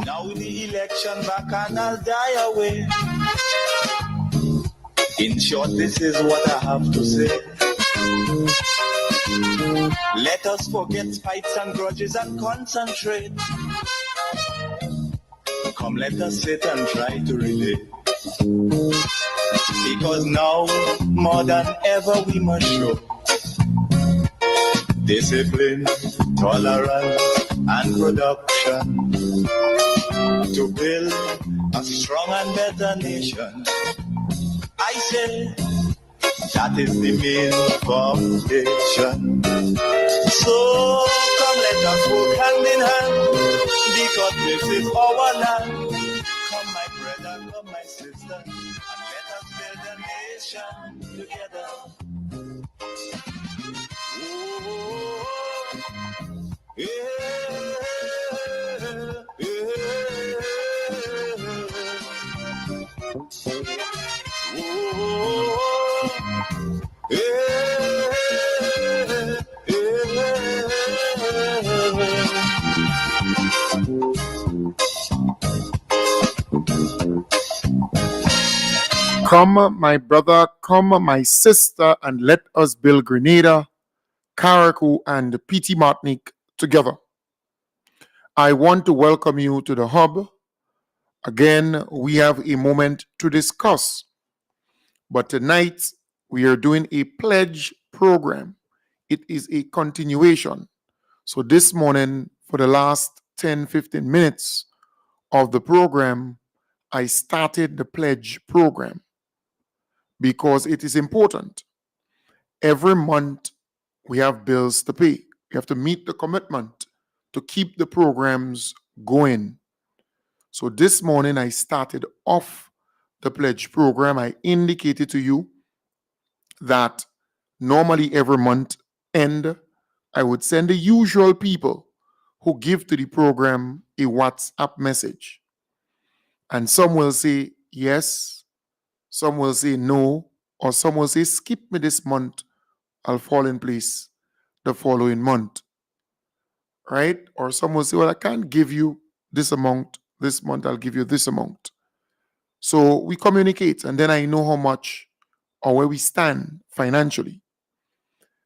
Now the election back and I'll die away. In short, this is what I have to say. Let us forget fights and grudges and concentrate. Come, let us sit and try to relate. Because now, more than ever, we must show discipline, tolerance, and production to build a strong and better nation. I say that is the main foundation. So come, let us work hand in hand, because this is our land. Come, my brother, come, my sister, and let us build a nation together. Oh, yeah, yeah. Come, my brother, come, my sister, and let us build Grenada, Carriacou, and Petite Martinique together. I want to welcome you to the hub. Again, we have a moment to discuss. But tonight, we are doing a pledge program. It is a continuation. So this morning, for the last 10-15 minutes of the program, I started the pledge program because it is important. Every month, we have bills to pay. We have to meet the commitment to keep the programs going. So this morning, I started off the pledge program. I indicated to you that normally every month end, I would send the usual people who give to the program a WhatsApp message. And some will say yes, some will say no, or some will say skip me this month, I'll fall in place the following month. Right? Or some will say, well, I can't give you this amount this month, I'll give you this amount. So we communicate, and then I know how much or where we stand financially.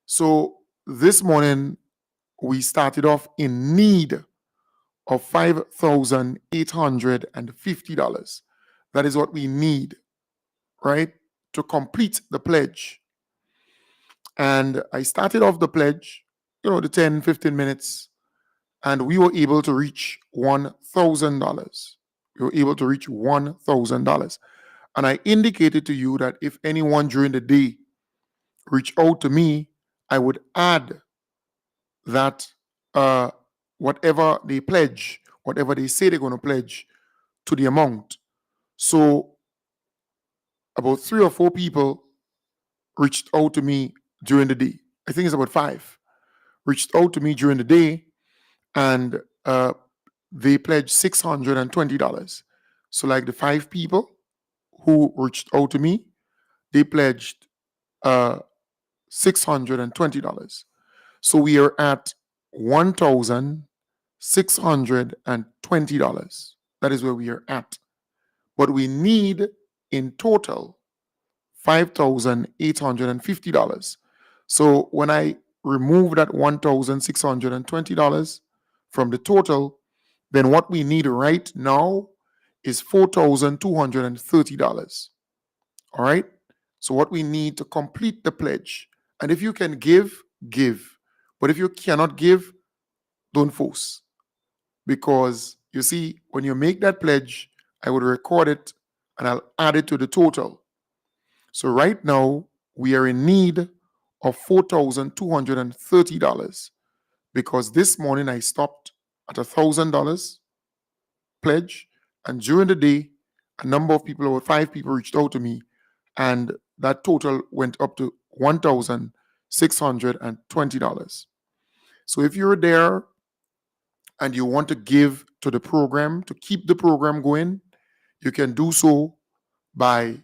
So this morning, we started off in need of $5,850. That is what we need, right, to complete the pledge. And I started off the pledge, the 10-15 minutes, and we were able to reach $1,000. We were able to reach $1,000. And I indicated to you that if anyone during the day reached out to me, I would add that whatever they pledge, whatever they say they're going to pledge, to the amount. So about 3 or 4 people reached out to me during the day. I think it's about 5 reached out to me during the day, and they pledged $620. So like the 5 people who reached out to me, they pledged $620. So we are at $1,620. That is where we are at. But we need in total $5,850. So when I remove that $1,620 from the total, then what we need right now is $4,230. All right? So what we need to complete the pledge. And if you can give, give. But if you cannot give, don't force. Because you see, when you make that pledge, I would record it and I'll add it to the total. So right now, we are in need of $4,230 because this morning I stopped at $1,000 pledge. And during the day, a number of people, over 5 people, reached out to me, and that total went up to $1,620. So if you're there and you want to give to the program, to keep the program going, you can do so by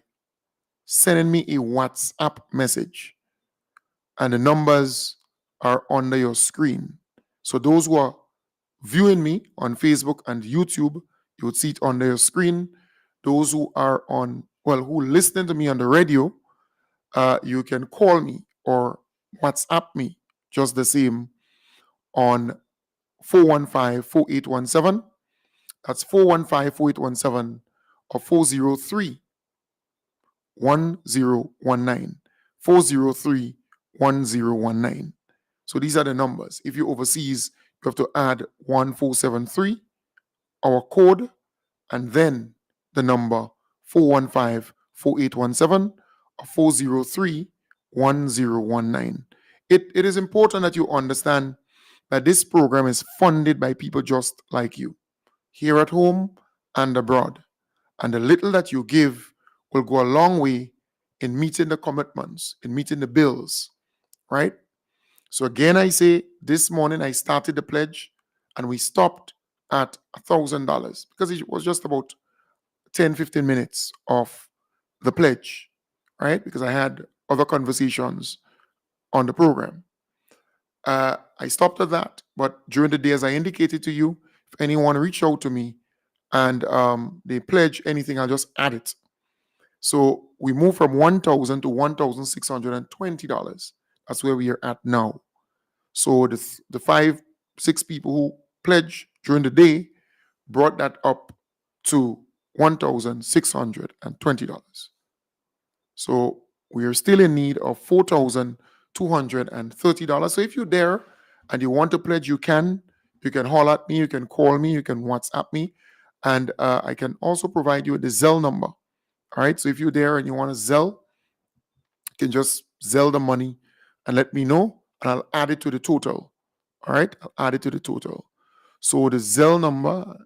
sending me a WhatsApp message. And the numbers are under your screen. So those who are viewing me on Facebook and YouTube, You would see it on your screen. Those who are who listening to me on the radio, you can call me or WhatsApp me just the same on 415-4817. That's 415-4817 or 403-1019. 403-1019. So these are the numbers. If you're overseas, you have to add 1473, our code, and then the number 415-4817 or 403-1019. It is important that you understand that this program is funded by people just like you, here at home and abroad. And the little that you give will go a long way in meeting the commitments, in meeting the bills, right? So again, I say this morning I started the pledge and we stopped at $1,000 because it was just about 10-15 minutes of the pledge, right? Because I had other conversations on the program. I stopped at that, but during the day, as I indicated to you, if anyone reach out to me and they pledge anything, I'll just add it. So we moved from $1,000 to $1,620. That's where we are at now. So the 5-6 people who pledge during the day brought that up to $1,620. So we are still in need of $4,230. So if you're there and you want to pledge, you can holler at me, you can call me, you can WhatsApp me, and I can also provide you with the Zelle number. All right. So if you're there and you want to Zelle, you can just Zelle the money and let me know, and I'll add it to the total. All right. I'll add it to the total. So the Zelle number,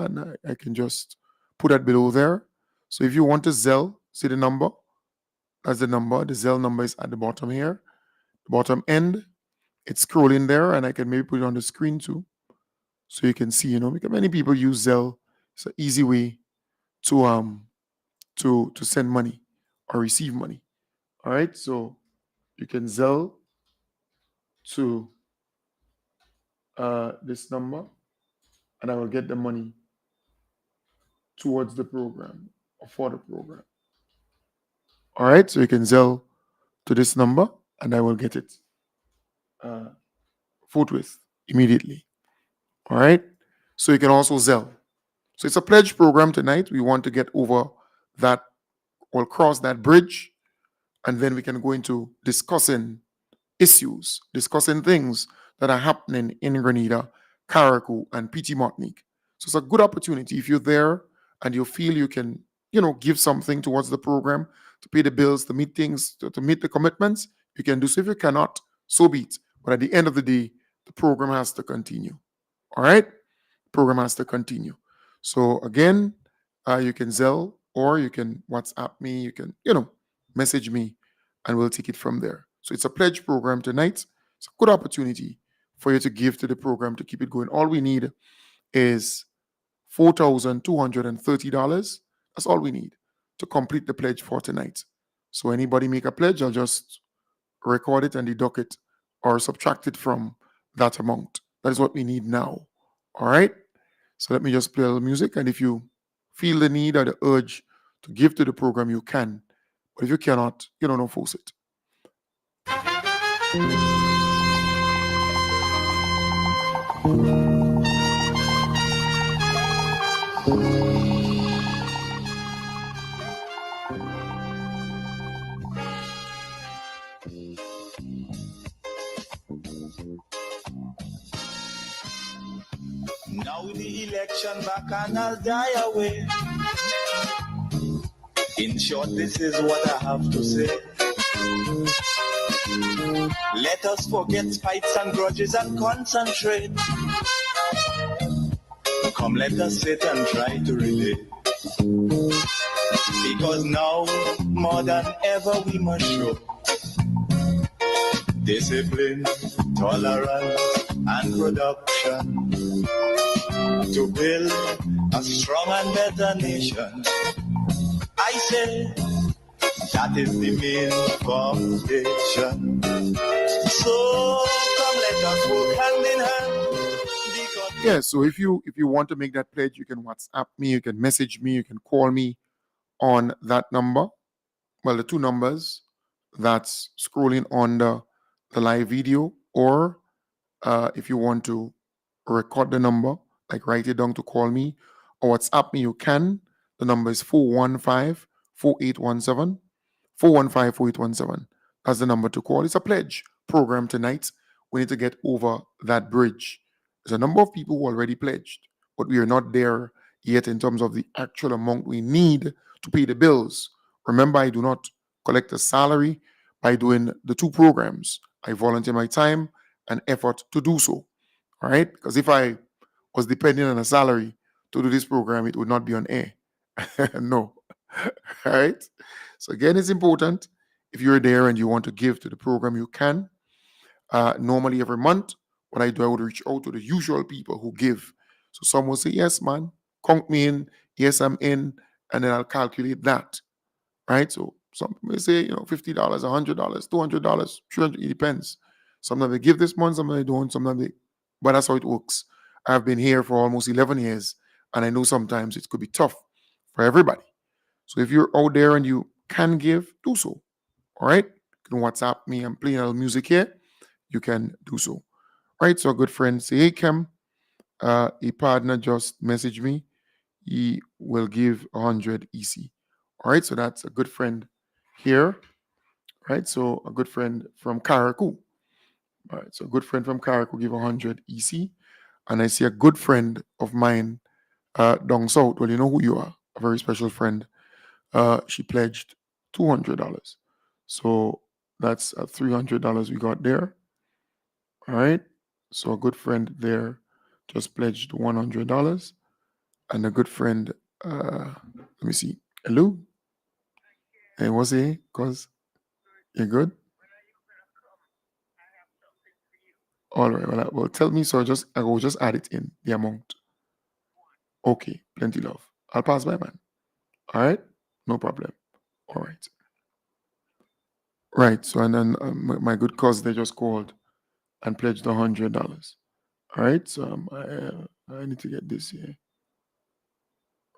and I can just put that below there. So if you want to Zelle, see the number. That's the number. The Zelle number is at the bottom here, the bottom end. It's scrolling there, and I can maybe put it on the screen too, so you can see. Because many people use Zelle. It's an easy way to send money or receive money. All right, so you can Zelle to this number, and I will get the money towards the program or for the program. All right, so you can Zelle to this number, and I will get it forthwith, immediately. All right, so you can also Zelle. So it's a pledge program tonight. We want to get over that or cross that bridge, and then we can go into discussing issues, discussing things that are happening in Grenada, Carriacou, and PT Martinique. So it's a good opportunity if you're there and you feel you can, give something towards the program to pay the bills, to meet things, to meet the commitments. You can do so. If you cannot, so be it. But at the end of the day, the program has to continue. All right? Program has to continue. So again, you can Zelle or you can WhatsApp me. You can, message me, and we'll take it from there. So it's a pledge program tonight. It's a good opportunity for you to give to the program to keep it going. All we need is $4,230. That's all we need to complete the pledge for tonight. So anybody make a pledge, I'll just record it and deduct it or subtract it from that amount. That is what we need now. All right? So let me just play a little music. And if you feel the need or the urge to give to the program, you can. But if you cannot, don't force it. Now the election back and I'll die away. In short, this is what I have to say. Let us forget fights and grudges and concentrate. Come, let us sit and try to relate. Because now, more than ever, we must show discipline, tolerance, and production to build a strong and better nation. I say that is the main foundation. So come, let us work hand in hand, because Yeah, so if you want to make that pledge, you can WhatsApp me, you can message me, you can call me on that number. Well, the two numbers that's scrolling on the live video, or if you want to record the number, like write it down to call me or WhatsApp me, you can. The number is 415-4817. 415-4817. That's the number to call. It's a pledge program tonight. We need to get over that bridge. There's a number of people who already pledged, but we are not there yet in terms of the actual amount we need to pay the bills. Remember, I do not collect a salary by doing the two programs. I volunteer my time and effort to do so. All right? Because if I was depending on a salary to do this program, it would not be on air. No. All right? So again, it's important. If you're there and you want to give to the program, you can. Normally, every month, what I do, I would reach out to the usual people who give. So some will say, yes, man, count me in. Yes, I'm in. And then I'll calculate that. Right? So some people may say, $50, $100, $200, $300. It depends. Sometimes they give this month, sometimes they don't. Sometimes they, but that's how it works. I've been here for almost 11 years, and I know sometimes it could be tough for everybody. So if you're out there and you can give, do so. All right? You can WhatsApp me. I'm playing a little music here. You can do so. All right? So a good friend say, hey, Kim, a partner just messaged me. He will give 100 EC. All right? So that's a good friend here. Right? So a good friend from Karaku. All right? So a good friend from Karaku give 100 EC. And I see a good friend of mine down south. Well, you know who you are. A very special friend. She pledged $200. So that's $300 we got there. All right. So a good friend there just pledged $100. And a good friend, let me see. Hello? Hey, what's it? Because you're good? All right. Well, tell me. So I will just add it in the amount. Okay. Plenty love. I'll pass by, man. All right. No problem. All right. Right. So, and then my good cause, they just called and pledged $100. All right. So I need to get this here.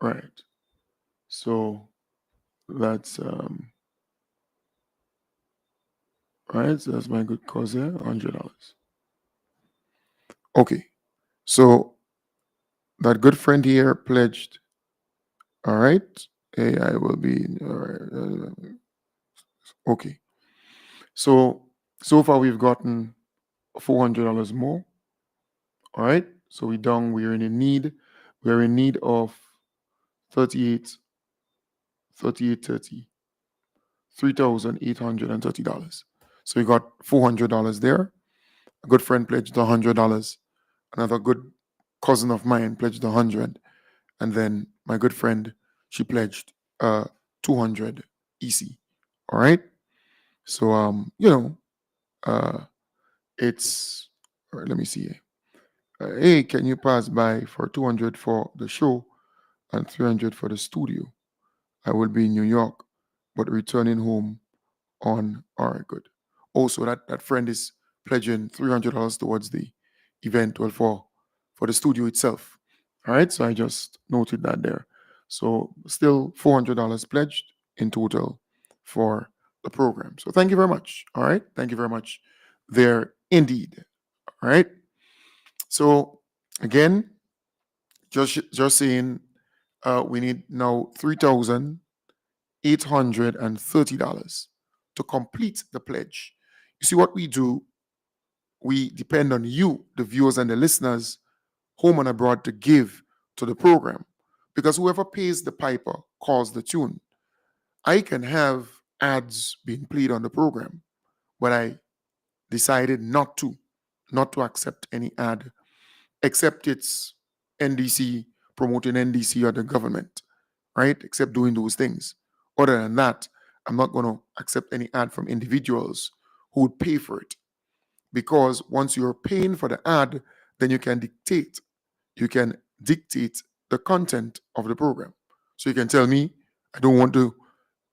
Right. So that's right. So that's my good cause there, $100. Okay. So that good friend here pledged. All right. Hey, I will be. All right. Okay. So far we've gotten $400 more. All right. So we done. We're in a need. We're in need of 38, 30, $3,830. So we got $400 there. A good friend pledged $100. Another good cousin of mine pledged 100, and then my good friend, she pledged 200 EC. All right. So uh, it's. All right, let me see. Hey, can you pass by for 200 for the show and 300 for the studio? I will be in New York, but returning home on. All right, good. Also, that friend is pledging $300 towards the event, well, for the studio itself. All right, so I just noted that there. So still $400 pledged in total for the program. So thank you very much. All right, thank you very much there indeed. All right. So again, just saying, we need now $3,830 to complete the pledge. You see, what we do, we depend on you, the viewers and the listeners, home and abroad, to give to the program. Because whoever pays the piper calls the tune. I can have ads being played on the program, but I decided not to accept any ad, except it's NDC, promoting NDC or the government, right? Except doing those things. Other than that, I'm not going to accept any ad from individuals who would pay for it. Because once you're paying for the ad, then you can dictate the content of the program. So you can tell me, I don't want to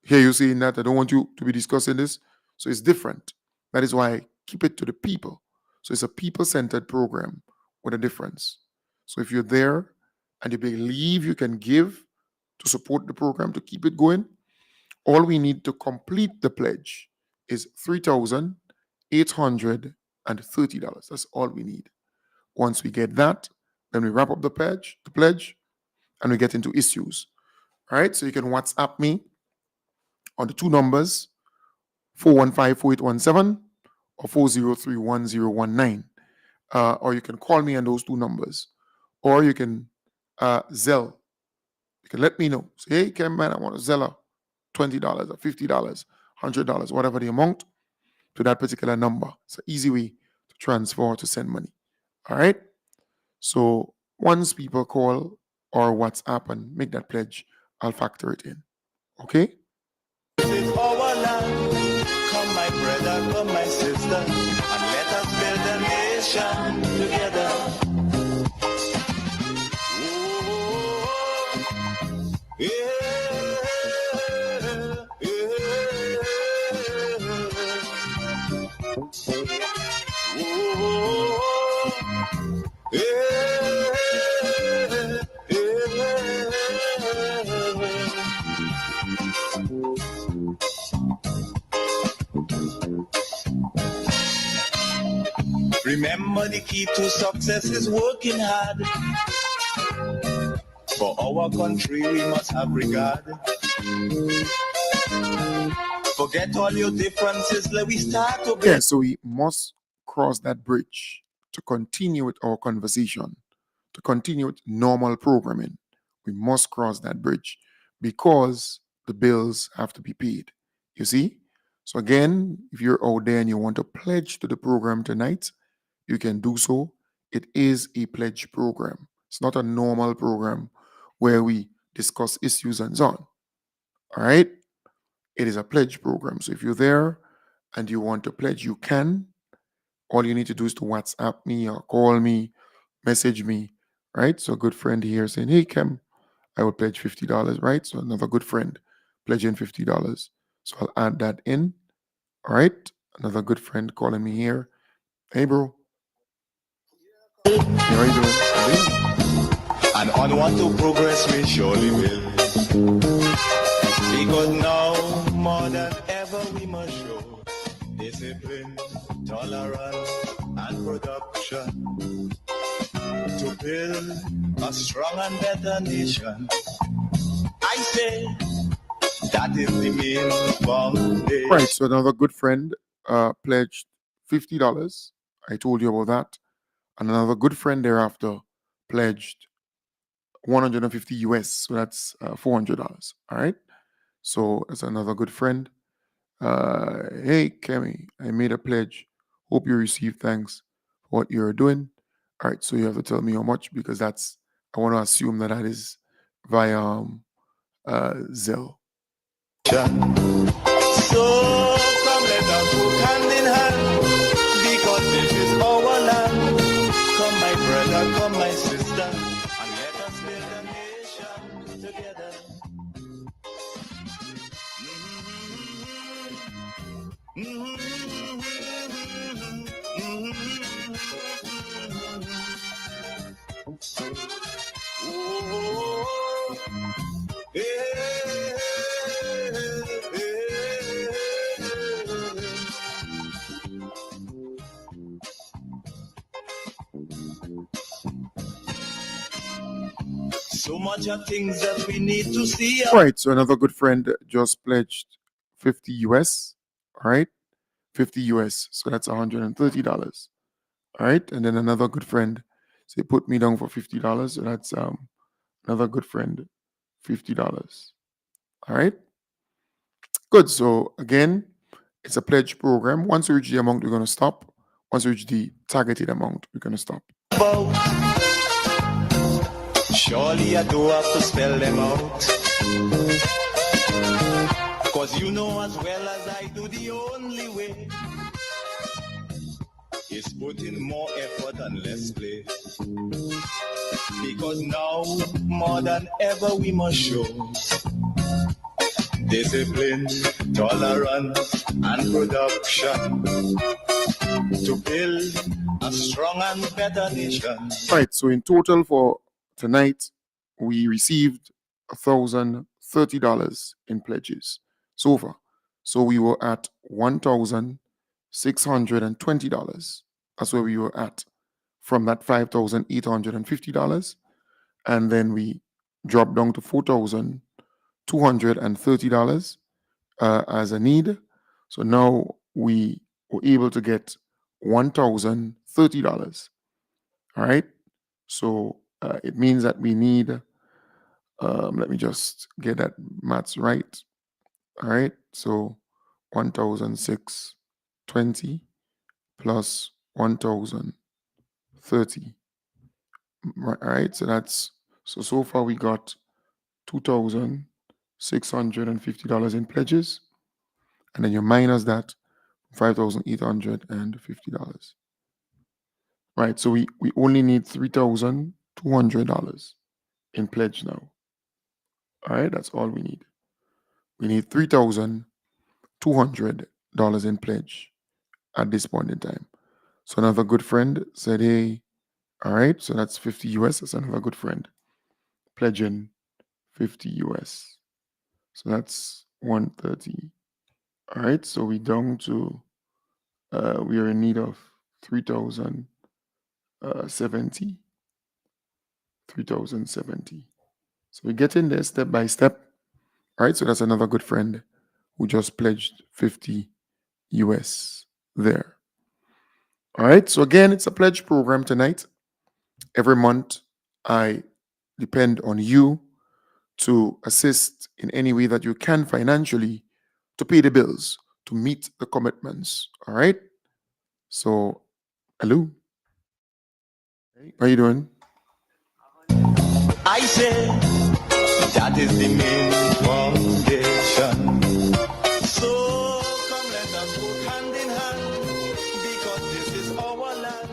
hear you saying that. I don't want you to be discussing this. So it's different. That is why I keep it to the people. So it's a people centered program with a difference. So if you're there and you believe you can give to support the program to keep it going, all we need to complete the pledge is $3,830. That's all we need. Once we get that, then we wrap up the pledge, and we get into issues. All right, so you can WhatsApp me on the two numbers, 415-4817 or 403-1019. Or you can call me on those two numbers. Or you can Zelle. You can let me know. Say, hey, Ken, man, I want a Zelle $20 or $50, $100, whatever the amount, to that particular number. It's an easy way to transfer or to send money. All right? So once people call or WhatsApp and make that pledge, I'll factor it in. Okay? This is our land. Come, my brother, come, my sister, and let us build a nation together. Oh, yeah, remember, the key to success is working hard. For our country, we must have regard. Forget all your differences, let we start to build. Yeah, so we must cross that bridge to continue with our conversation, to continue with normal programming. We must cross that bridge because the bills have to be paid. You see? So again, if you're out there and you want to pledge to the program tonight, you can do so. It is a pledge program. It's not a normal program where we discuss issues and so on. All right? It is a pledge program. So if you're there and you want to pledge, you can. All you need to do is to WhatsApp me or call me, message me, right? So a good friend here saying, hey, Kem, I will pledge $50, right? So another good friend pledging $50. So I'll add that in, all right? Another good friend calling me here. Hey, bro. Hey, how you doing? And onward to progress we surely will. Because now, more than ever, we must show discipline, tolerance, and production to build a strong and better nation. I say that is the main foundation. Right, so another good friend pledged $50. I told you about that. And another good friend thereafter pledged 150 US, so that's $400. All right. So that's another good friend. Hey, Kemi, I made a pledge. Hope you receive thanks for what you're doing. All right. So you have to tell me how much because I want to assume that is via Zelle. So come let us work hand in hand because this is our land. Come my brother, come my sister, and let us build a nation together. So much of things that we need to see. Right. So another good friend just pledged 50 US. All right. 50 US. So that's $130. All right. And then another good friend, say, put me down for $50. So that's another good friend, $50. All right. Good. So again, it's a pledge program. Once we reach the amount, we're going to stop. Once we reach the targeted amount, we're going to stop. Surely I do have to spell them out. Cause you know as well as I do, the only way is put in more effort and less play. Because now, more than ever, we must show discipline, tolerance, and production to build a strong and better nation. Right, so in total for tonight, we received $1,030 in pledges so far. So we were at $1,620. That's where we were at from that $5,850. And then we dropped down to $4,230 as a need. So now we were able to get $1,030. All right. So it means that we need, let me just get that maths right. All right. So 1,620 plus 1,030. All right. So that's, so far we got $2,650 in pledges. And then you minus that $5,850. Right. So we only need $3,200 in pledge now. All right. That's all we need. We need $3,200 in pledge at this point in time. So another good friend said, hey, all right, so that's 50 US. That's another good friend pledging 50 US. So that's 130. All right, so we down to, we are in need of 3,070. 3,070. So we get in there step by step. All right, so that's another good friend who just pledged 50 US there. All right, so again, it's a pledge program tonight. Every month, I depend on you to assist in any way that you can financially to pay the bills, to meet the commitments. All right, so hello. Hey, how you doing? I say that is the main foundation. So come let us work hand in hand, because this is our land.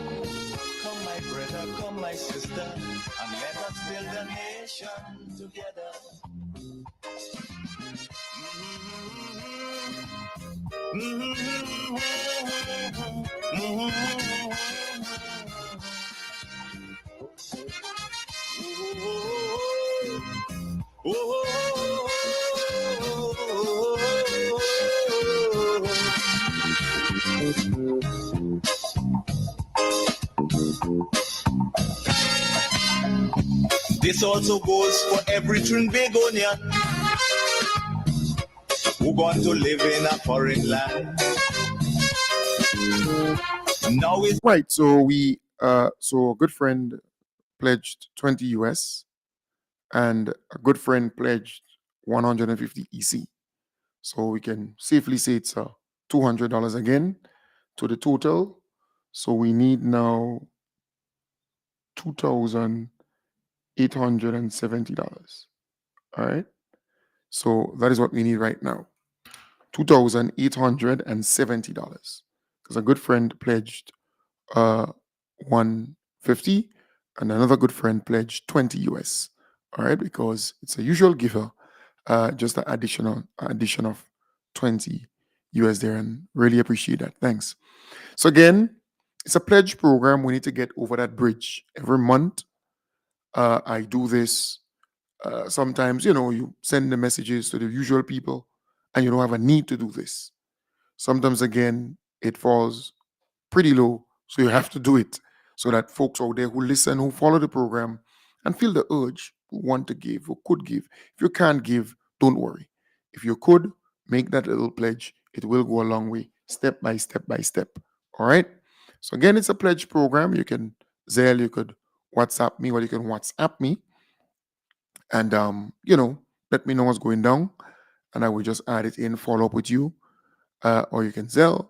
Come my brother, come my sister, and let us build a nation together. This also goes for every Trinbagonian who want to live in a foreign land. Now is Right, so so a good friend pledged 20 US, and a good friend pledged 150 EC. So we can safely say it's $200 again to the total. So we need now $2,870. All right. So that is what we need right now. $2,870. Because a good friend pledged 150, and another good friend pledged 20 US. All right, because it's a usual giver, just an addition of 20 US there, and really appreciate that. Thanks. So again, it's a pledge program. We need to get over that bridge every month. I do this. Sometimes, you send the messages to the usual people, and you don't have a need to do this. Sometimes, again, it falls pretty low. So you have to do it so that folks out there who listen, who follow the program and feel the urge, who want to give, who could give. If you can't give, don't worry. If you could, make that little pledge. It will go a long way, step by step by step. All right. So again, it's a pledge program. You can Zelle, you could WhatsApp me, or you can WhatsApp me, and let me know what's going down, and I will just add it in, follow up with you, or you can Zelle,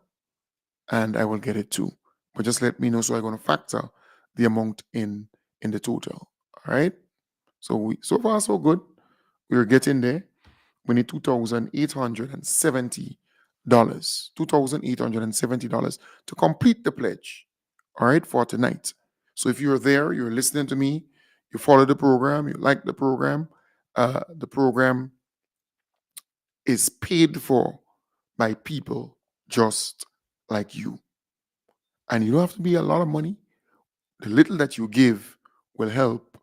and I will get it too. But just let me know, so I'm going to factor the amount in the total. All right. So far so good. We're getting there. We need $2,870. $2,870 to complete the pledge. All right, for tonight. So if you're there, you're listening to me, you follow the program, you like the program is paid for by people just like you. And you don't have to be a lot of money. The little that you give will help,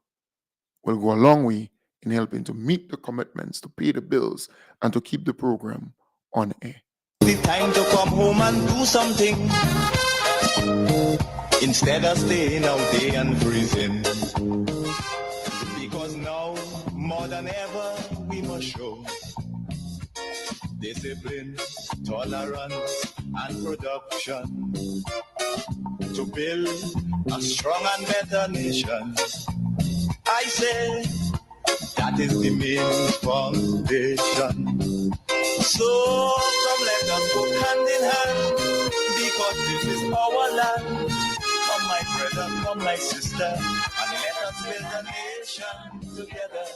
will go a long way in helping to meet the commitments, to pay the bills, and to keep the program on air. The time to come home and do something instead of staying out there and freezing. Because now, more than ever, we must show discipline, tolerance, and production to build a strong and better nation. I say that is the main foundation. So come let us go hand in hand, because this is our land. Come my brother, come my sister, and let us build a nation together.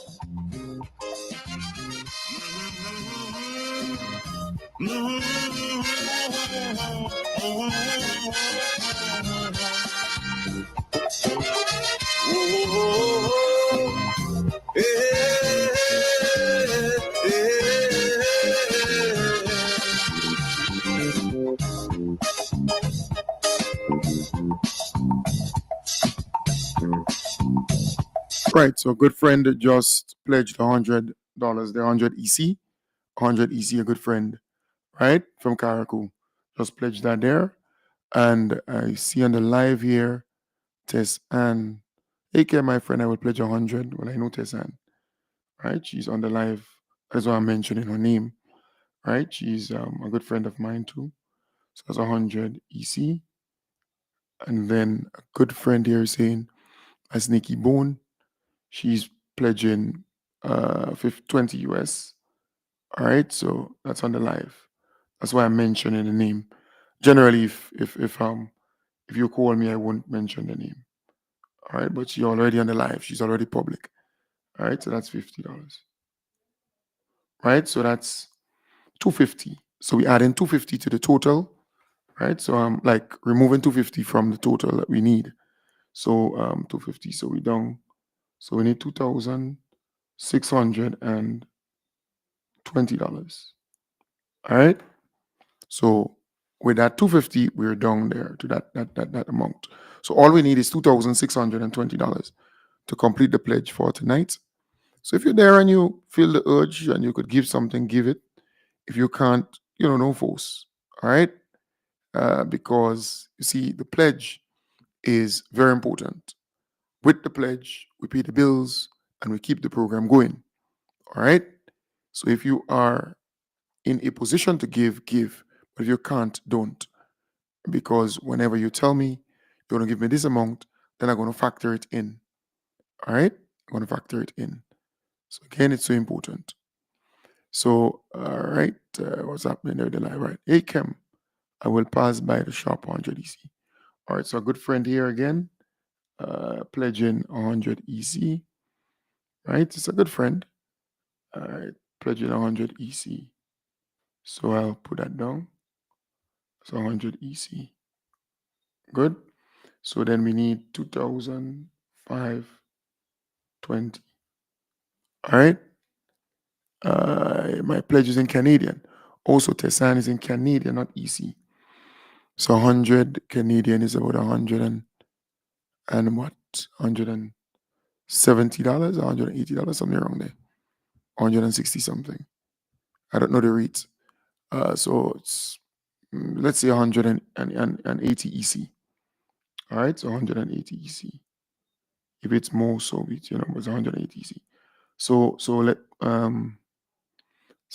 Right. So a good friend just pledged $100, the 100 EC, 100 EC, a good friend, right? From Karaku. Just pledged that there. And I see on the live here, Tess Ann. Hey, Care, my friend, I will pledge 100. Well, I know Tess Ann, right? She's on the live. That's why I'm mentioning her name, right? She's a good friend of mine too. So that's 100 EC. And then a good friend here saying, as Nikki Bone, she's pledging 20 US. All right, so that's on the live. That's why I'm mentioning the name. Generally, if you call me, I won't mention the name. All right, but she's already on the live. She's already public. All right, so that's $50. Right, so that's 250. So we add in 250 to the total. Right, so I'm like removing 250 from the total that we need. So 250. So we down. So we need $2,620. All right. So with that 250, we're down there to that amount. So all we need is $2,620 to complete the pledge for tonight. So if you're there and you feel the urge and you could give something, give it. If you can't, no force. All right. Because you see, the pledge is very important. With the pledge, we pay the bills and we keep the program going. All right. So if you are in a position to give, give. But if you can't, don't. Because whenever you tell me you're going to give me this amount, then I'm going to factor it in. All right? I'm going to factor it in. So again, it's so important. So, all right, what's happening there? The live, right? Hey, Kim, I will pass by the shop 100 EC. All right, so a good friend here again, pledging 100 EC. Right? It's a good friend. All right, pledging 100 EC. So I'll put that down. So 100 EC. Good. So then we need 2,520. All right. My pledge is in Canadian. Also, Tessan is in Canadian, not EC. So 100 Canadian is about 100 and what? $170, $180, something around there. 160 something. I don't know the rate. So it's, let's say 180 EC. All right. So 180 EC. If it's more, so it's, it's 180 EC. So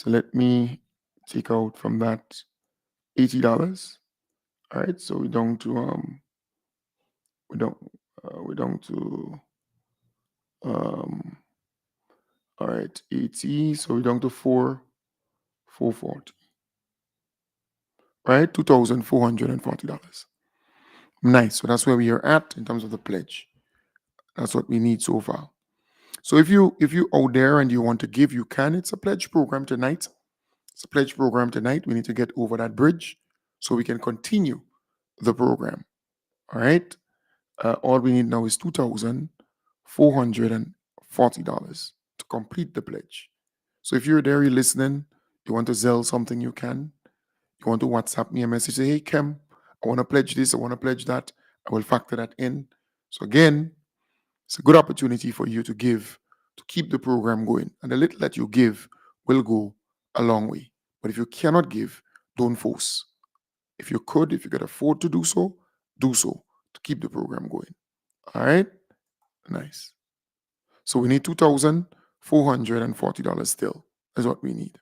let me take out from that $80. All right, so we're down to all right, 80. So we're down to 440. Right, $2,440. Nice. So that's where we are at in terms of the pledge. That's what we need so far. So if you out there and you want to give, you can. It's a pledge program tonight. It's a pledge program tonight. We need to get over that bridge so we can continue the program. All right. All we need now is $2,440 to complete the pledge. So if you're there, you're listening, you want to Zelle something, you can. You want to WhatsApp me a message, say, hey, Kem, I want to pledge this, I want to pledge that, I will factor that in. So again, it's a good opportunity for you to give, to keep the program going. And the little that you give will go a long way. But if you cannot give, don't force. If you could afford to do so to keep the program going. All right? Nice. So we need $2,440 still, is what we need.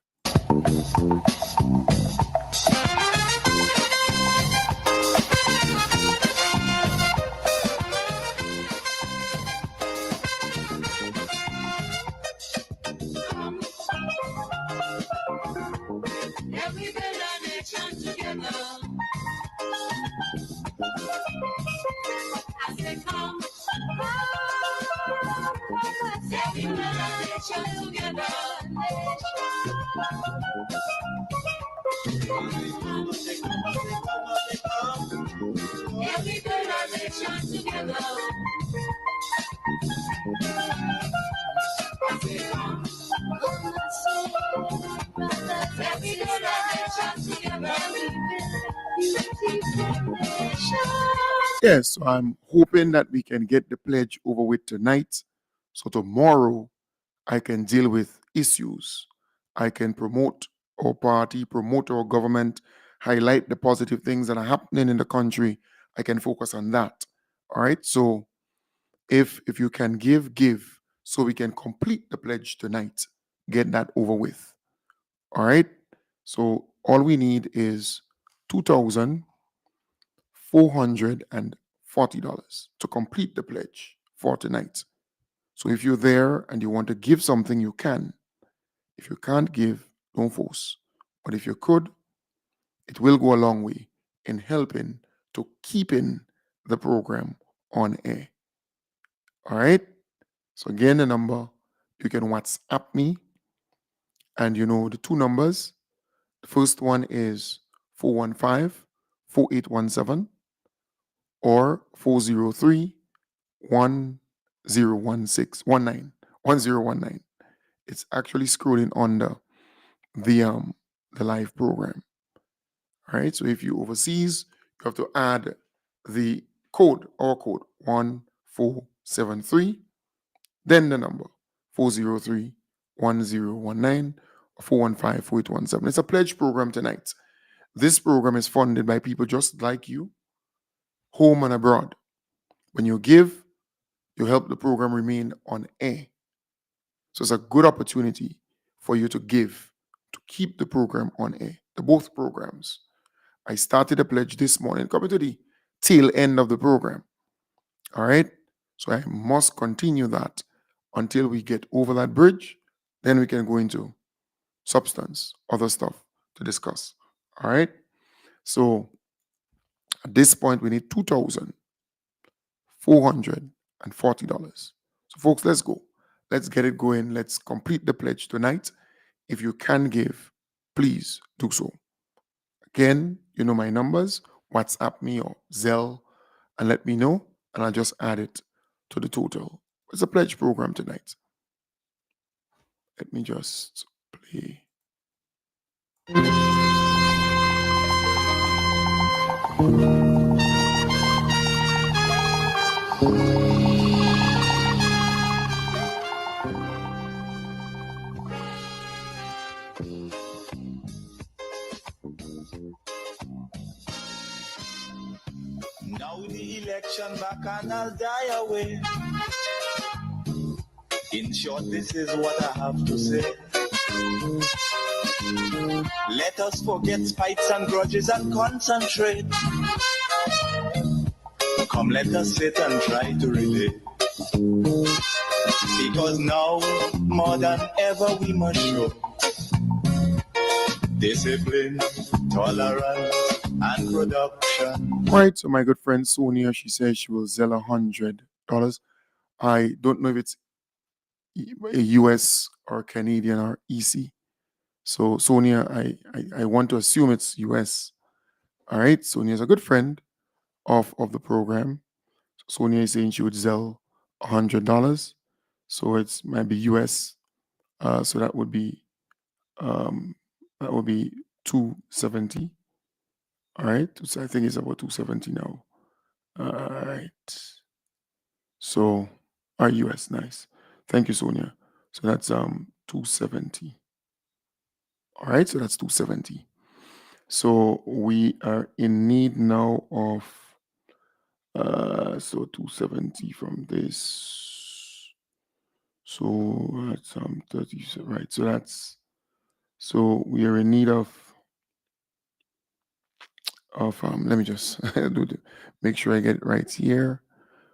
Yes, so I'm hoping that we can get the pledge over with tonight. So tomorrow I can deal with issues. I can promote our party, promote our government, highlight the positive things that are happening in the country. I can focus on that. All right. So if you can give so we can complete the pledge tonight. Get that over with. All right. So all we need is $2,440 to complete the pledge for tonight. So if you're there and you want to give something, you can. If you can't give, don't force. But if you could, it will go a long way in helping to keeping the program on air. All right. So again, the number, you can WhatsApp me, and you know the two numbers. The first one is 415-4817 or 403-1016-1019. It's actually scrolling under the live program. All right. So if you overseas, you have to add the code, our code 1473, then the number 403-1019 or 415-4817. It's a pledge program tonight. This program is funded by people just like you, home and abroad. When you give, you help the program remain on air. So it's a good opportunity for you to give to keep the program on air, the both programs. I started a pledge this morning, coming to the tail end of the program. All right. So I must continue that until we get over that bridge. Then we can go into substance, other stuff to discuss. All right. So at this point, we need $2,440. So, folks, let's go. Let's get it going. Let's complete the pledge tonight. If you can give, please do so. Again, you know my numbers. WhatsApp me or Zelle and let me know, and I'll just add it to the total. It's a pledge program tonight. Let me just play. Now the election back and I'll die away. In short, this is what I have to say. Let us forget spites and grudges and concentrate. Come, let us sit and try to relate. Because now, more than ever, we must show discipline, tolerance, and production. Right, so my good friend Sonia, she says she will sell $100. I don't know if it's a US or Canadian or EC. So Sonia, I want to assume it's US. All right, Sonia is a good friend of the program. Sonia is saying she would sell $100. So it's might be US. So that would be 270. All right. So I think it's about 270 now. All right. So our US, nice. Thank you, Sonia. So that's 270. All right, so that's 270. So we are in need now of 270 from this. So that's 30, right. So we are in need of let me just make sure I get it right here.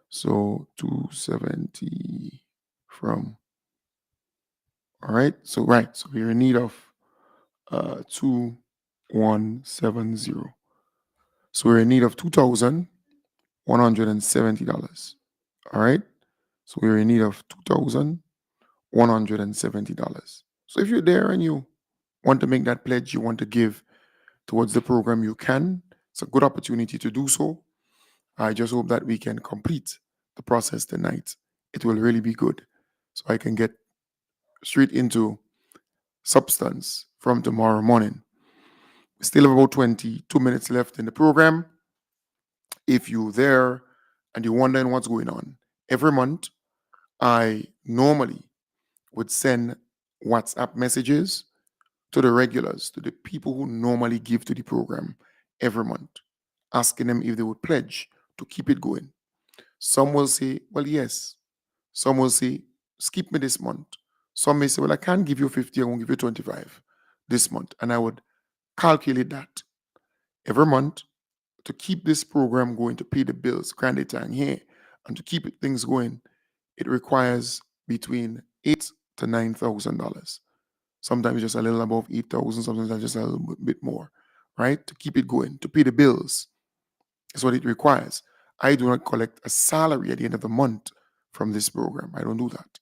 So 270 from, all right. So right. So we're in need of 2170. So we're in need of $2,170. All right. So we're in need of $2,170. So if you're there and you want to make that pledge, you want to give towards the program, you can. It's a good opportunity to do so. I just hope that we can complete the process tonight. It will really be good. So I can get straight into substance from tomorrow morning. We still have about 22 minutes left in the program. If you're there and you're wondering what's going on, every month I normally would send WhatsApp messages to the regulars, to the people who normally give to the program every month, asking them if they would pledge to keep it going. Some will say, well, yes. Some will say, skip me this month. Some may say, well, I can't give you 50, I won't give you 25 this month. And I would calculate that every month to keep this program going, to pay the bills, grand time here, and to keep things going. It requires between $8,000 to $9,000. Sometimes just a little above 8,000, sometimes just a little bit more, right? To keep it going, to pay the bills is what it requires. I do not collect a salary at the end of the month from this program. I don't do that.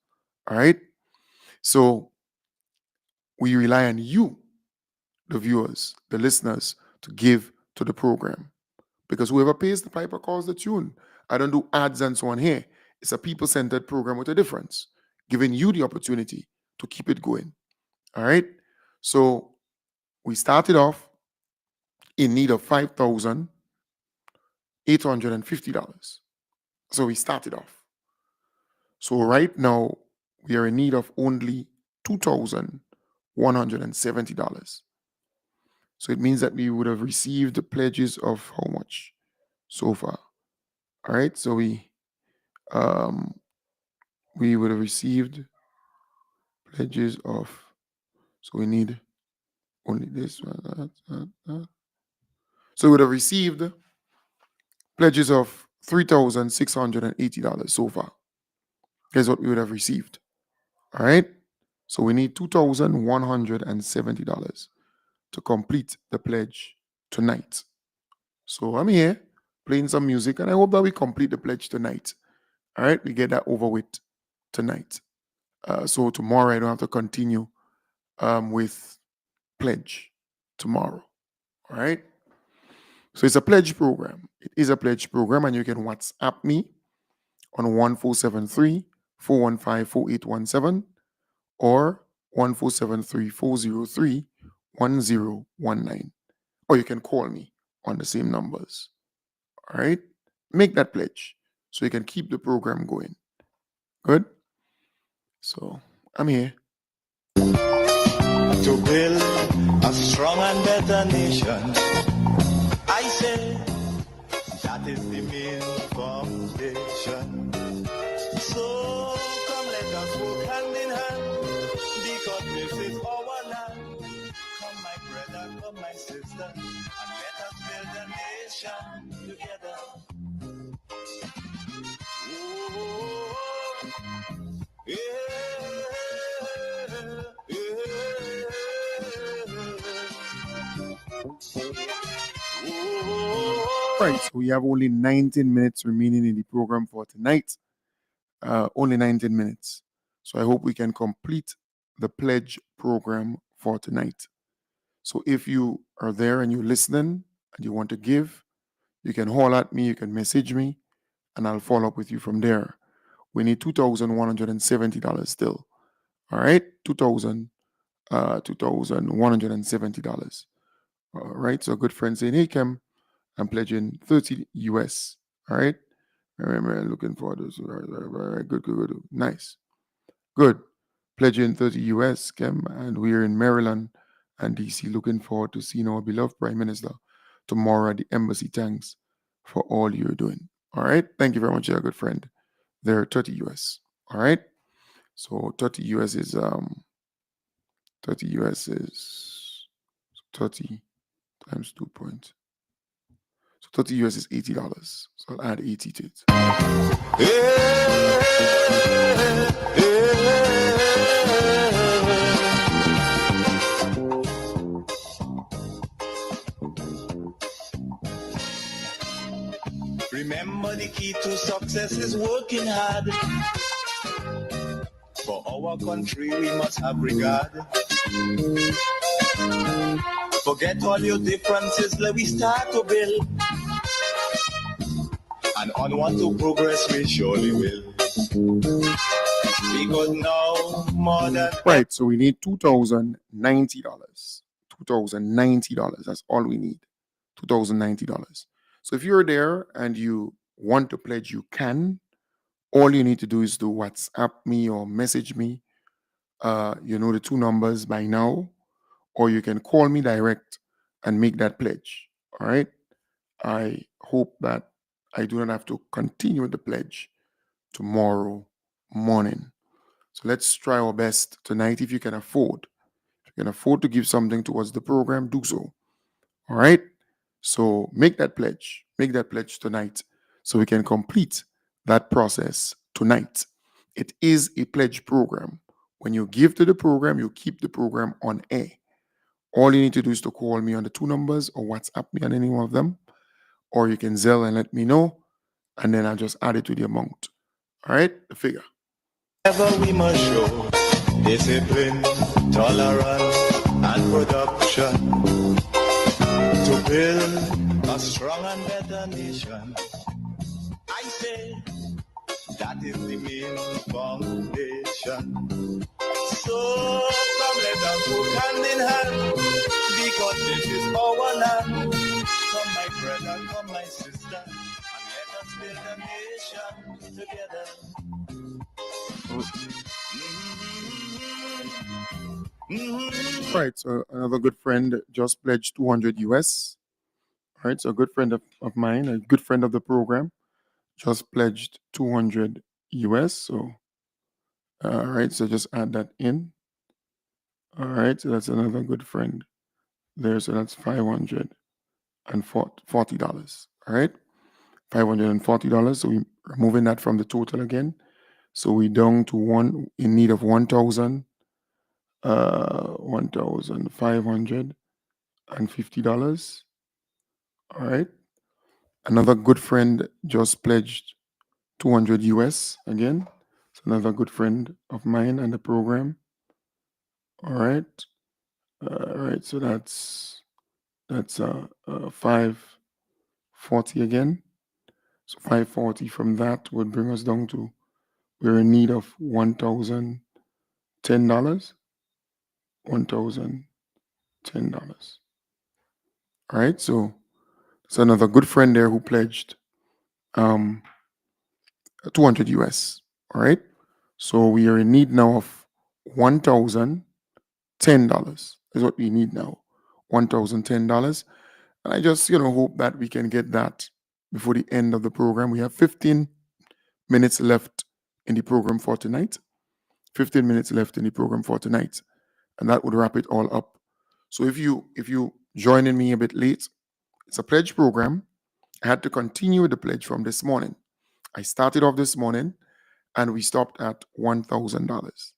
All right. So we rely on you, the viewers, the listeners, to give to the program because whoever pays the piper calls the tune. I don't do ads and so on here. It's a people centered program with a difference, giving you the opportunity to keep it going. All right. So we started off in need of $5,850. So we started off. So right now we are in need of only $2,170. So it means that we would have received pledges of how much so far? All right. So um we would have received pledges of, so we need only this one. So we would have received pledges of $3,680 so far. Here's what we would have received. All right. So we need $2,170 to complete the pledge tonight. So I'm here playing some music, and I hope that we complete the pledge tonight. All right. We get that over with tonight. So tomorrow I don't have to continue with pledge tomorrow. All right. So it's a pledge program. It is a pledge program, and you can WhatsApp me on 1473-415-4817 or 1473-403-1019. Or you can call me on the same numbers. All right. Make that pledge so you can keep the program going. Good. So I'm here. To build a strong and better nation. I say that is the main foundation. So come let us work hand in hand because this is our land. Come my brother, come my sister, and let us build a nation together. Oh, yeah, Right. So we have only 19 minutes remaining in the program for tonight. Only 19 minutes. So I hope we can complete the pledge program for tonight. So if you are there and you're listening and you want to give, you can holler at me, you can message me, and I'll follow up with you from there. We need $2,170 still. All right, $2,170. All right. So a good friend saying, "Hey Kim, I'm pledging 30 US. All right. Remember, looking for this. All right, good, good, good. Nice. Good. Pledging 30 US, Kim, and we're in Maryland and DC looking forward to seeing our beloved Prime Minister tomorrow at the embassy. Thanks for all you're doing. All right. Thank you very much, dear good friend. There, 30 US. All right. So 30 US is 30 US is 30 times 2 points. So 30 US is $80. So I'll add 80 to it. Remember, the key to success is working hard. For our country, we must have regard. Forget all your differences, let we start to build. And onward to progress, we surely will. Because now, more than Right, so we need $2,090. $2,090. That's all we need. $2,090. So if you're there and you want to pledge, you can. All you need to do is to WhatsApp me or message me. You know the two numbers by now, or you can call me direct and make that pledge. All right. I hope that I do not have to continue the pledge tomorrow morning. So let's try our best tonight. If you can afford, to give something towards the program, do so. All right. So make that pledge. Make that pledge tonight so we can complete that process tonight. It is a pledge program. When you give to the program, you keep the program on air. All you need to do is to call me on the two numbers or WhatsApp me on any one of them, or you can Zelle and let me know, and then I'll just add it to the amount. All right, the figure. ever we must show discipline, tolerance, and production to build a strong and better nation. I say that is the main foundation. So come let us work hand in hand, because this is our land. Come my brother, come my sister, and let us build a nation together. Right, so another good friend just pledged 200 US. All right, so a good friend of mine, a good friend of the program, just pledged 200 US. So, all right, so just add that in. All right, so that's another good friend there. So that's $540. All right, $540. So we're removing that from the total again. So we down to one in need of 1,000, $1,550. All right. Another good friend just pledged 200 US again. It's another good friend of mine and the program. All right. All right. So that's 540 again. So 540 from that would bring us down to we're in need of $1,010. $1,010. All right. So it's another good friend there who pledged 200 US. All right. So we are in need now of $1,010 is what we need now. $1,010. And I just, hope that we can get that before the end of the program. We have 15 minutes left in the program for tonight. 15 minutes left in the program for tonight. And that would wrap it all up. So if you joining me a bit late, it's a pledge program. I had to continue the pledge from this morning. I started off this morning and we stopped at $1,000.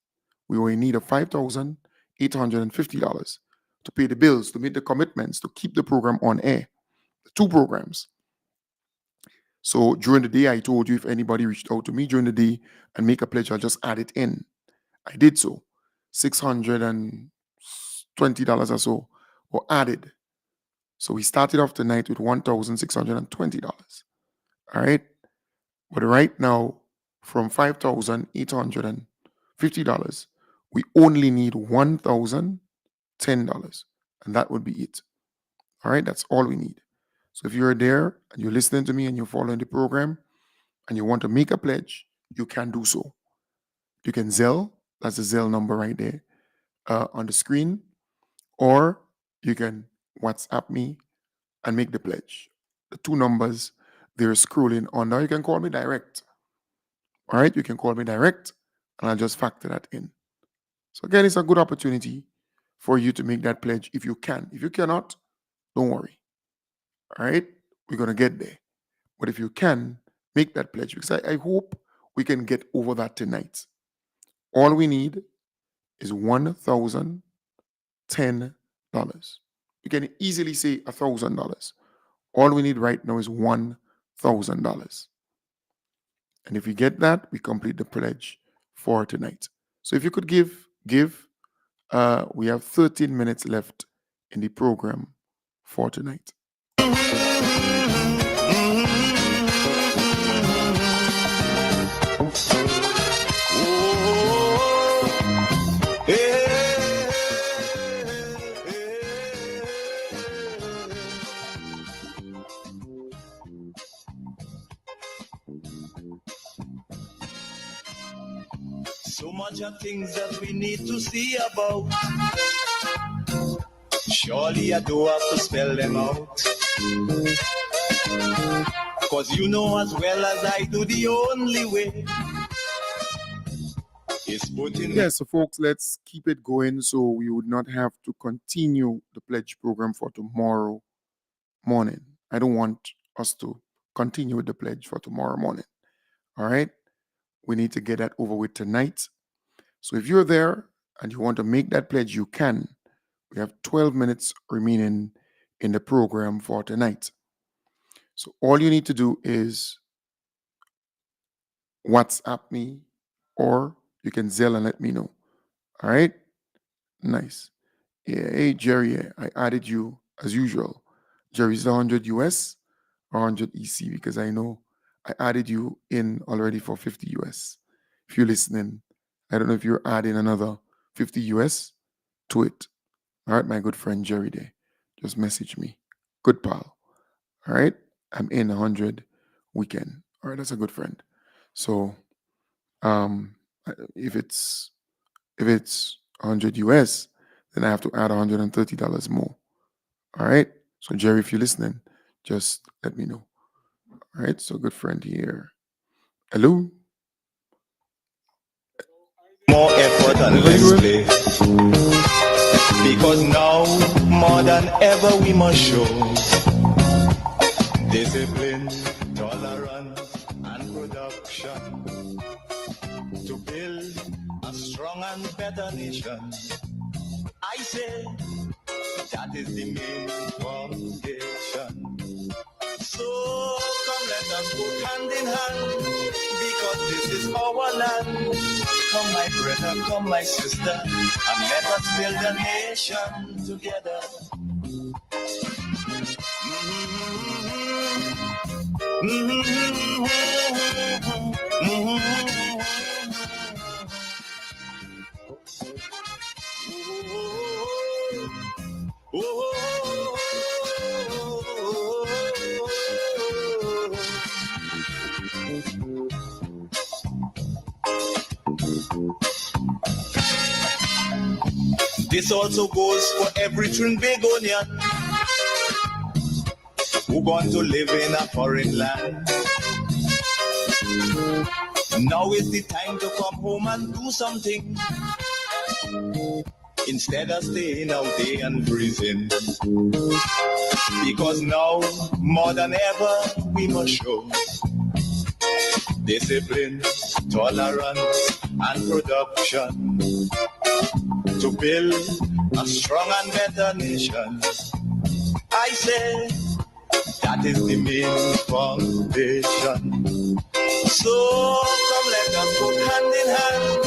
We were in need of $5,850 to pay the bills, to meet the commitments, to keep the program on air. The two programs. So during the day, I told you if anybody reached out to me during the day and make a pledge, I'll just add it in. I did so. $620 or so were added. So we started off tonight with $1,620. All right. But right now, from $5,850, we only need $1,010. And that would be it. All right. That's all we need. So if you're there and you're listening to me and you're following the program and you want to make a pledge, you can do so. You can Zelle, that's the Zelle number right there on the screen, or you can WhatsApp me and make the pledge. The two numbers, they're scrolling on now. You can call me direct. All right, you can call me direct and I'll just factor that in. So again, it's a good opportunity for you to make that pledge if you can. If you cannot, don't worry. All right, we're going to get there. But if you can, make that pledge because I hope we can get over that tonight. All we need is $1,010. You can easily say $1,000. All we need right now is $1,000. And if we get that, we complete the pledge for tonight. So if you could give. We have 13 minutes left in the program for tonight. So much of things that we need to see about. Surely I do have to spell them out. Cause you know as well as I do, the only way is putting. Yeah, so folks, let's keep it going so we would not have to continue the pledge program for tomorrow morning. I don't want us to continue with the pledge for tomorrow morning. All right? We need to get that over with tonight. So if you're there and you want to make that pledge, you can. We have 12 minutes remaining in the program for tonight. So all you need to do is WhatsApp me or you can Zelle and let me know. All right? Nice. Yeah, hey Jerry, yeah, I added you as usual. Jerry's 100 US or 100 EC because I know I added you in already for 50 US. If you're listening, I don't know if you're adding another 50 US to it. All right, my good friend Jerry there. Just message me. Good pal. All right. I'm in 100 weekend. All right, that's a good friend. So um if it's 100 US, then I have to add $130 more. All right. So Jerry, if you're listening, just let me know. All right. So good friend here. Hello. More effort and less play. Because now, more than ever, we must show discipline, tolerance, and production to build a strong and better nation. I say that is the main foundation. So come let us go hand in hand, because this is our land. Come my brother, come my sister, and let us build a nation together. This also goes for every Trinbagonian who want to live in a foreign land. Now is the time to come home and do something instead of staying out there and freezing. Because now, more than ever, we must show discipline, tolerance, and production to build a strong and better nation. I say that is the main foundation. So come let us go hand in hand,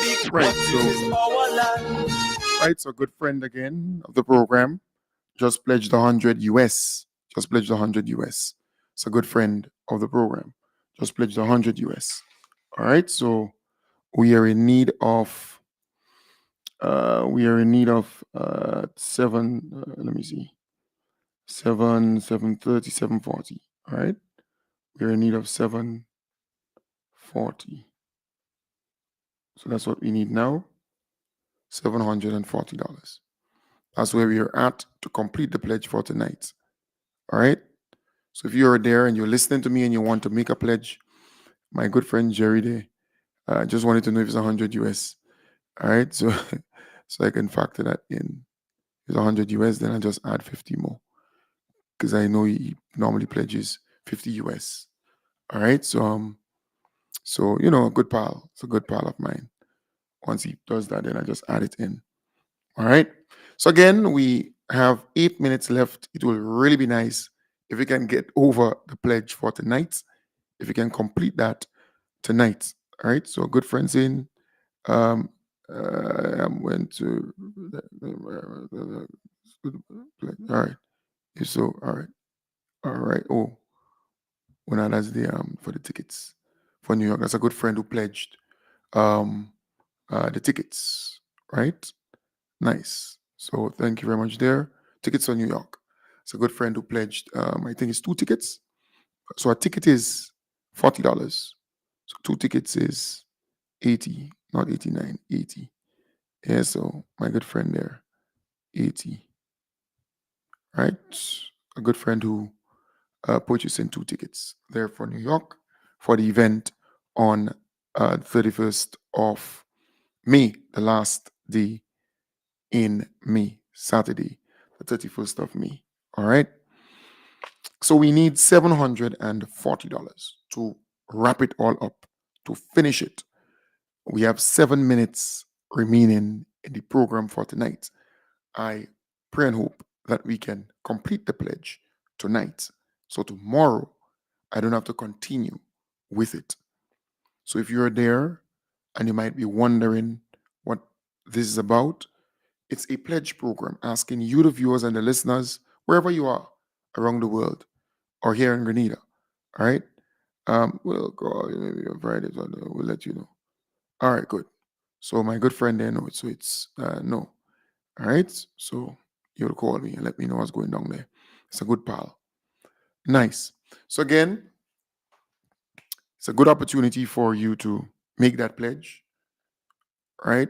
because Right. this is our land. Right. So good friend again of the program just pledged 100 US. Just pledged 100 US. It's a good friend of the program. Just pledged 100 US. All right. So we are in need of seven. Let me see. 730, 740. All right. We're in need of 740. So that's what we need now. $740. That's where we are at to complete the pledge for tonight. All right. So if you're there and you're listening to me and you want to make a pledge, my good friend Jerry there, just wanted to know if it's 100 US. All right. So so I can factor that in. If it's 100 US, then I just add 50 more because I know he normally pledges 50 US. All right. So a good pal. It's a good pal of mine. Once he does that, then I just add it in. All right. So again, we have 8 minutes left. It will really be nice if we can get over the pledge for tonight. If you can complete that tonight. All right. So good friends in. Um, I'm going to. All right. So all right. All right. Oh, well, now that's the for the tickets for New York. That's a good friend who pledged um the tickets. Right. Nice. So thank you very much there. Tickets for New York. It's a good friend who pledged. I think it's 2 tickets. So a ticket is $40. So 2 tickets is 80, not 89, 80. Yeah. So my good friend there, 80. Right. A good friend who purchasing 2 tickets there for New York for the event on 31st of May, the last day in May, Saturday, the 31st of May. All right. So we need $740 to wrap it all up, to finish it. We have 7 minutes remaining in the program for tonight. I pray and hope that we can complete the pledge tonight. So tomorrow, I don't have to continue with it. So if you're there and you might be wondering what this is about, it's a pledge program asking you, the viewers and the listeners, wherever you are around the world or here in Grenada, all right? We'll go maybe on Friday, so we'll let you know. All right, good. So my good friend there knows, so it's no. All right, so you'll call me and let me know what's going on there. It's a good pal. Nice. So again, it's a good opportunity for you to make that pledge, right?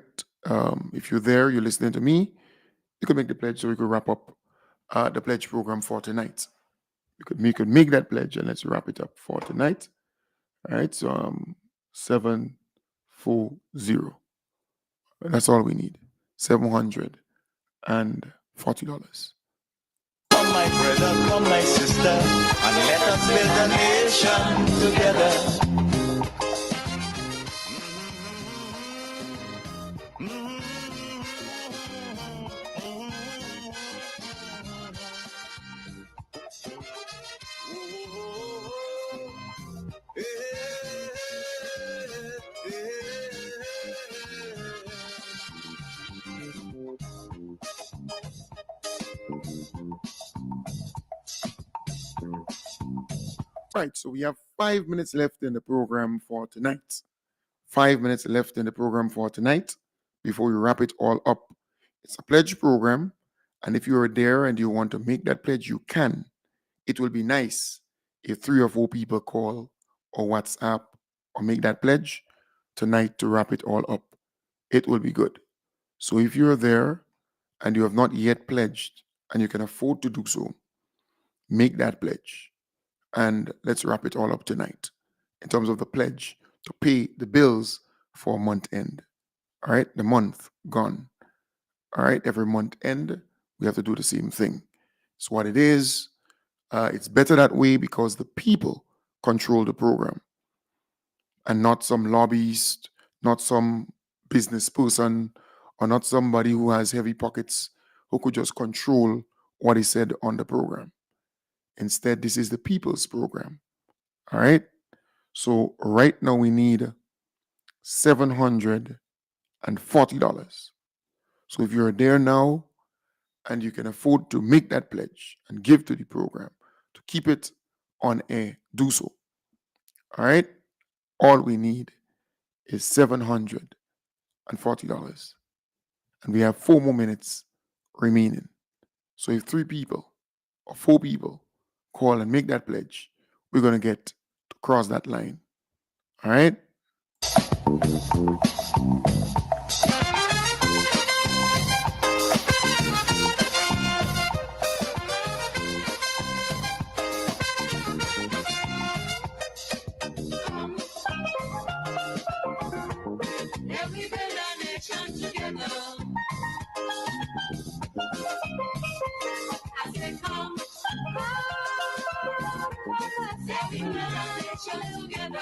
If you're there, you're listening to me, you could make the pledge so we could wrap up the pledge program for tonight. You could make that pledge and let's wrap it up for tonight. All right, so 740. That's all we need. $740. Come, my brother, come, my sister, and let us build a nation together. Right, so we have 5 minutes left in the program for tonight. 5 minutes left in the program for tonight before we wrap it all up. It's a pledge program, and if you are there and you want to make that pledge, you can. It will be nice if 3 or 4 people call or WhatsApp or make that pledge tonight to wrap it all up. It will be good. So if you're there and you have not yet pledged and you can afford to do so, make that pledge and let's wrap it all up tonight in terms of the pledge to pay the bills for month end. All right, the month gone. All right, every month end, we have to do the same thing. It's what it is. It's better that way because the people control the program and not some lobbyist, not some business person, or not somebody who has heavy pockets who could just control what is said on the program. Instead, this is the people's program. All right. So right now we need $740. So if you're there now and you can afford to make that pledge and give to the program to keep it on air, do so. All right. All we need is $740. And we have 4 more minutes remaining. So if 3 people or 4 people call and make that pledge, we're going to get to cross that line. All right? Every build a nation together. I say come, say we build a nation together.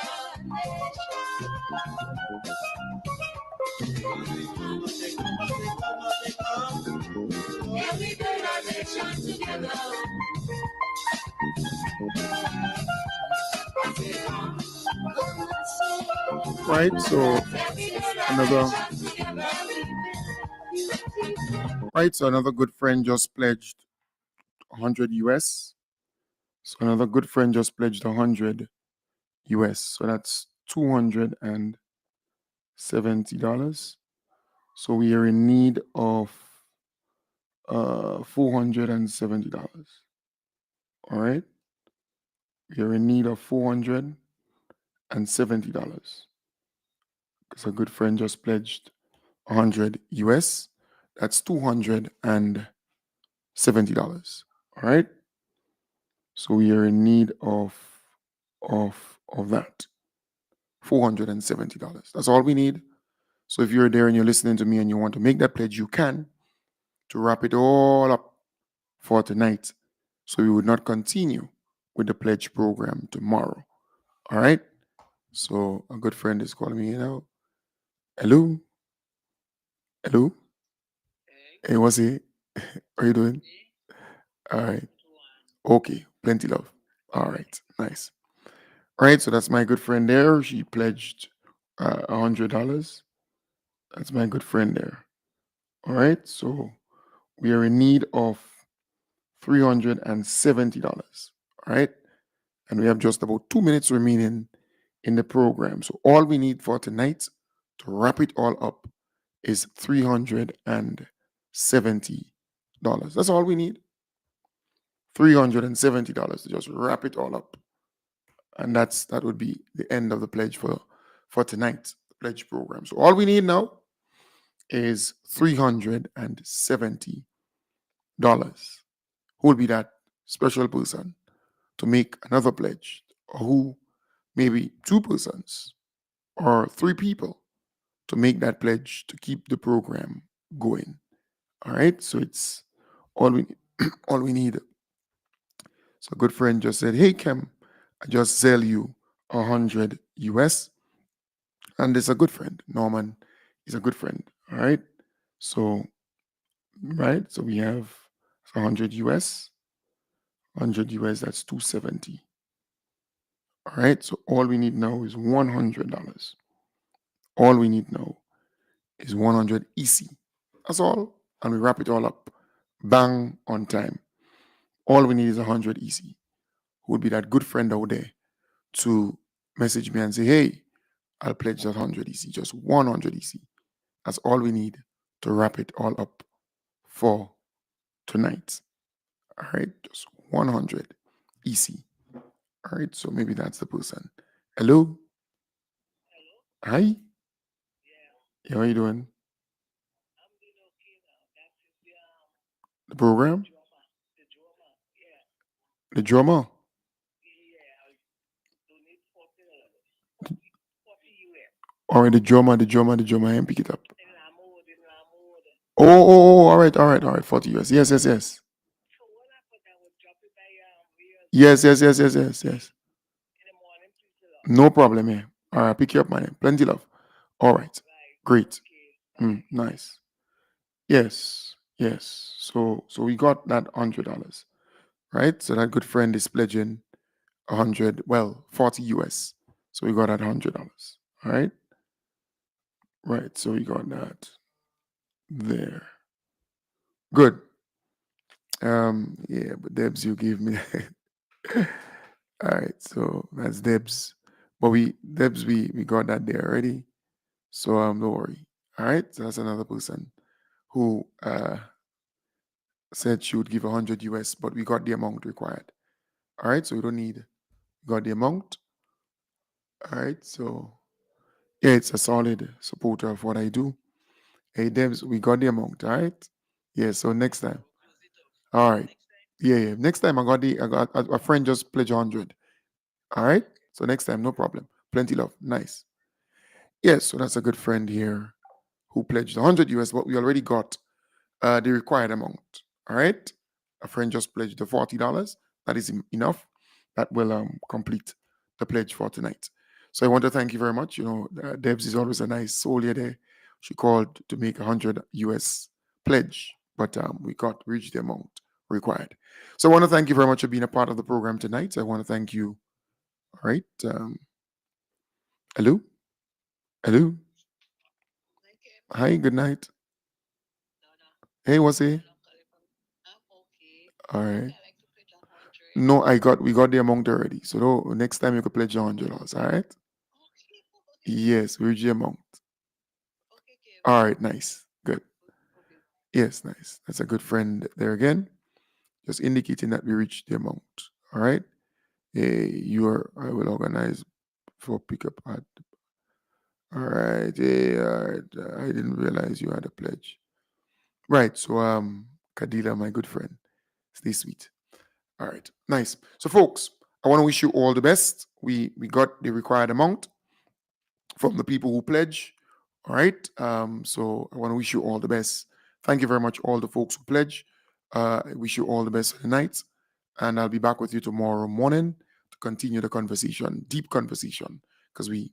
Every build a nation together. Right? So another another good friend just pledged 100 US. So another good friend just pledged 100 US. So that's $270. So we are in need of $470. All right. We are in need of $470 because a good friend just pledged 100 US. That's $270. All right. So we are in need of that. $470. That's all we need. So if you're there and you're listening to me and you want to make that pledge, you can, to wrap it all up for tonight. So we would not continue with the pledge program tomorrow. All right. So a good friend is calling me now. Hello. Hello. Hey, what's it? How are you doing? All right. Okay. Plenty love. All right. Nice. All right. So that's my good friend there. She pledged $100. That's my good friend there. All right. So we are in need of $370. All right. And we have just about 2 minutes remaining in the program. So all we need for tonight to wrap it all up is $370. That's all we need. $370 to just wrap it all up. And that would be the end of the pledge for tonight, the pledge program. So all we need now is $370. Who will be that special person to make another pledge? Or who, maybe 2 persons or 3 people, to make that pledge to keep the program going. All right. So it's all we all we need. So a good friend just said, "Hey Kem, I just sell you 100 US," and it's a good friend. Norman is a good friend. All right. So right. So we have 100 US. 100 US. That's 270. All right. So all we need now is $100. All we need now is 100 EC. That's all. And we wrap it all up. Bang on time. All we need is 100 EC. Who would be that good friend out there to message me and say, hey, I'll pledge that 100 EC, just 100 EC. That's all we need to wrap it all up for tonight. All right, just 100 EC. All right, so maybe that's the person. Hello? Hi? Yeah, how are you doing? The program? The drummer? All right, the drummer, and pick it up. All right, 40 US. Yes, yes, yes. Yes. No problem, yeah. All right, pick you up, man. Plenty love. All right, great. Nice. Yes. So we got that $100, right? So that good friend is pledging 100, well, 40 US. So we got that $100. All right, right. So we got that there. Good. Yeah, but Debs, you gave me. All right, so that's Debs. But we got that there already. So don't worry. All right, so that's another person who said she would give 100 US, but we got the amount required. All right, so we don't need, we got the amount. All right, so yeah, it's a solid supporter of what I do. Hey, Debs, we got the amount. All right. Yeah, so next time. All right. Yeah, yeah. Next time I got a friend just pledge 100. All right. So next time, no problem. Plenty love. Nice. Yes, so that's a good friend here who pledged 100 US, but we already got the required amount. All right. A friend just pledged the $40. That is enough. That will complete the pledge for tonight. So I want to thank you very much. You know, Debs is always a nice soul here there. She called to make 100 US pledge, but we got reached the amount required. So I want to thank you very much for being a part of the program tonight. I want to thank you. All right. Hello? Hello? Hi, good night. Hey, what's it? All right. No, we got the amount already. So next time you could pledge $100. All right. Yes, we reach the amount. All right, nice. Good. Yes, nice. That's a good friend there again. Just indicating that we reached the amount. All right. I will organize for pickup at. All right. All right. I didn't realize you had a pledge. Right. So, Kadila, my good friend, stay sweet. All right. Nice. So, folks, I want to wish you all the best. We got the required amount from the people who pledge. All right. So I want to wish you all the best. Thank you very much, all the folks who pledge. I wish you all the best for the night. And I'll be back with you tomorrow morning to continue the conversation, deep conversation, because we